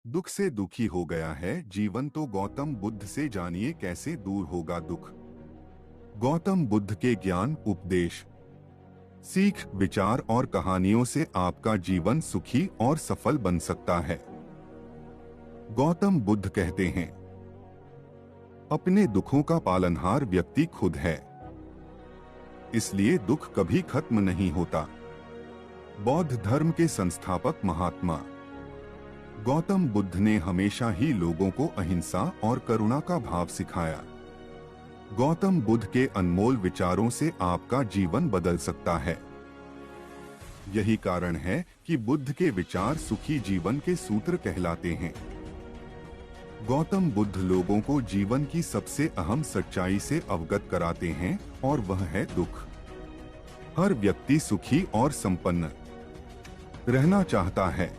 दुख से दुखी हो गया है जीवन तो गौतम बुद्ध से जानिए कैसे दूर होगा दुख। गौतम बुद्ध के ज्ञान उपदेश, सीख, विचार और कहानियों से आपका जीवन सुखी और सफल बन सकता है। गौतम बुद्ध कहते हैं, अपने दुखों का पालनहार व्यक्ति खुद है, इसलिए दुख कभी खत्म नहीं होता। बौद्ध धर्म के संस्थापक महात्मा गौतम बुद्ध ने हमेशा ही लोगों को अहिंसा और करुणा का भाव सिखाया। गौतम बुद्ध के अनमोल विचारों से आपका जीवन बदल सकता है। यही कारण है कि बुद्ध के विचार सुखी जीवन के सूत्र कहलाते हैं। गौतम बुद्ध लोगों को जीवन की सबसे अहम सच्चाई से अवगत कराते हैं और वह है दुख। हर व्यक्ति सुखी और संपन्न रहना चाहता है,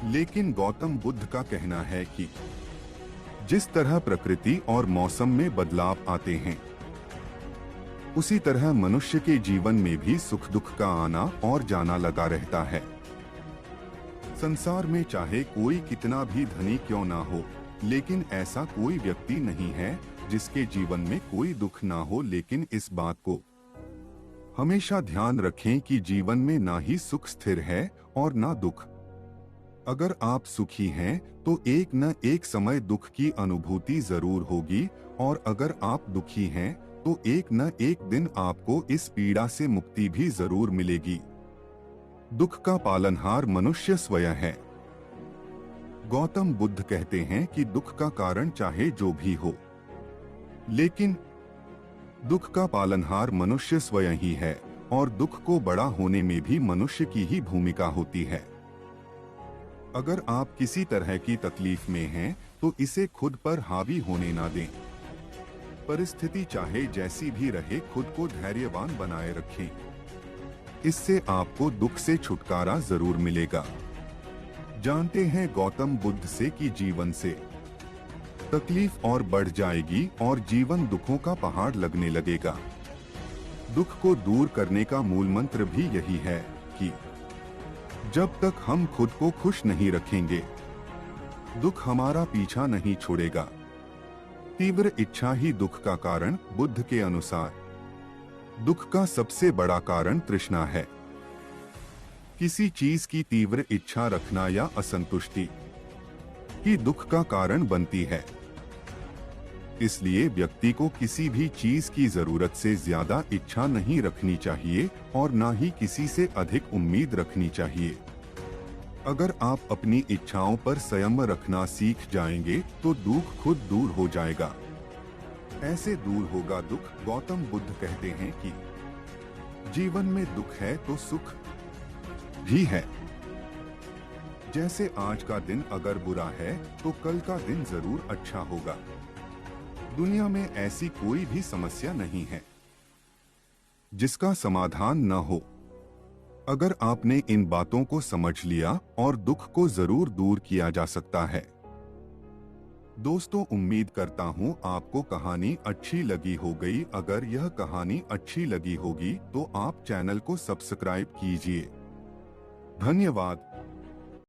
लेकिन गौतम बुद्ध का कहना है कि जिस तरह प्रकृति और मौसम में बदलाव आते हैं, उसी तरह मनुष्य के जीवन में भी सुख दुख का आना और जाना लगा रहता है। संसार में चाहे कोई कितना भी धनी क्यों ना हो, लेकिन ऐसा कोई व्यक्ति नहीं है जिसके जीवन में कोई दुख ना हो। लेकिन इस बात को हमेशा ध्यान रखें कि जीवन में ना ही सुख स्थिर है और ना दुख। अगर आप सुखी हैं तो एक न एक समय दुख की अनुभूति जरूर होगी, और अगर आप दुखी हैं तो एक न एक दिन आपको इस पीड़ा से मुक्ति भी जरूर मिलेगी। दुख का पालनहार मनुष्य स्वयं है। गौतम बुद्ध कहते हैं कि दुख का कारण चाहे जो भी हो, लेकिन दुख का पालनहार मनुष्य स्वयं ही है, और दुख को बड़ा होने में भी मनुष्य की ही भूमिका होती है। अगर आप किसी तरह की तकलीफ में हैं तो इसे खुद पर हावी होने ना दें। परिस्थिति चाहे जैसी भी रहे, खुद को धैर्यवान बनाए रखें। इससे आपको दुख से छुटकारा जरूर मिलेगा। जानते हैं गौतम बुद्ध से कि जीवन से तकलीफ और बढ़ जाएगी और जीवन दुखों का पहाड़ लगने लगेगा। दुख को दूर करने का मूल मंत्र भी यही है कि जब तक हम खुद को खुश नहीं रखेंगे, दुख हमारा पीछा नहीं छोड़ेगा। तीव्र इच्छा ही दुख का कारण। बुद्ध के अनुसार दुख का सबसे बड़ा कारण तृष्णा है। किसी चीज की तीव्र इच्छा रखना या असंतुष्टि ही दुख का कारण बनती है। इसलिए व्यक्ति को किसी भी चीज की जरूरत से ज्यादा इच्छा नहीं रखनी चाहिए और ना ही किसी से अधिक उम्मीद रखनी चाहिए। अगर आप अपनी इच्छाओं पर संयम रखना सीख जाएंगे तो दुख खुद दूर हो जाएगा। ऐसे दूर होगा दुख। गौतम बुद्ध कहते हैं कि जीवन में दुख है तो सुख भी है। जैसे आज का दिन अगर बुरा है तो कल का दिन जरूर अच्छा होगा। दुनिया में ऐसी कोई भी समस्या नहीं है जिसका समाधान न हो। अगर आपने इन बातों को समझ लिया और दुख को जरूर दूर किया जा सकता है। दोस्तों, उम्मीद करता हूं आपको कहानी अच्छी लगी हो गई। अगर यह कहानी अच्छी लगी होगी तो आप चैनल को सब्सक्राइब कीजिए। धन्यवाद।